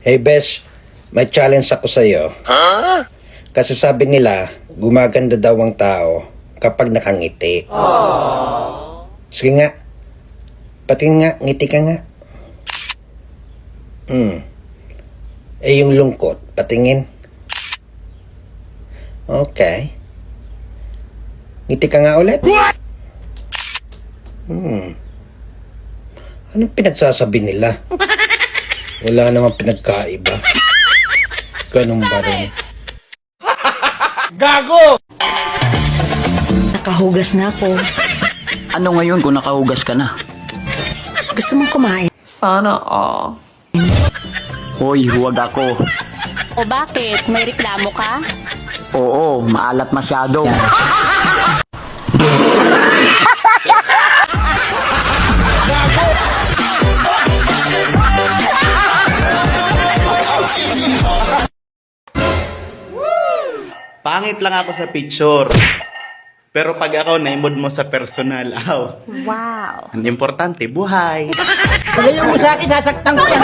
Hey Besh, may challenge ako sa'yo. Kasi sabi nila, gumaganda daw ang tao kapag nakangiti. Sige nga, patingin nga, ngiti ka nga. Eh yung lungkot, patingin. Okay. Ngiti ka nga ulit. Anong pinagsasabi nila? Wala namang pinagkaiba. Ganun ba rin? Gago! Nakahugas na ako. Ano ngayon kung nakahugas ka na? Gusto mong kumain? Sana all. Hoy, huwag ako. O bakit? May reklamo ka? Oo, maalat masyado. Pangit lang ako sa picture. Pero pag ako naimod mo sa personal, Wow. ang importante, buhay. Pagayon mo sa akin, sasaktan ko yan.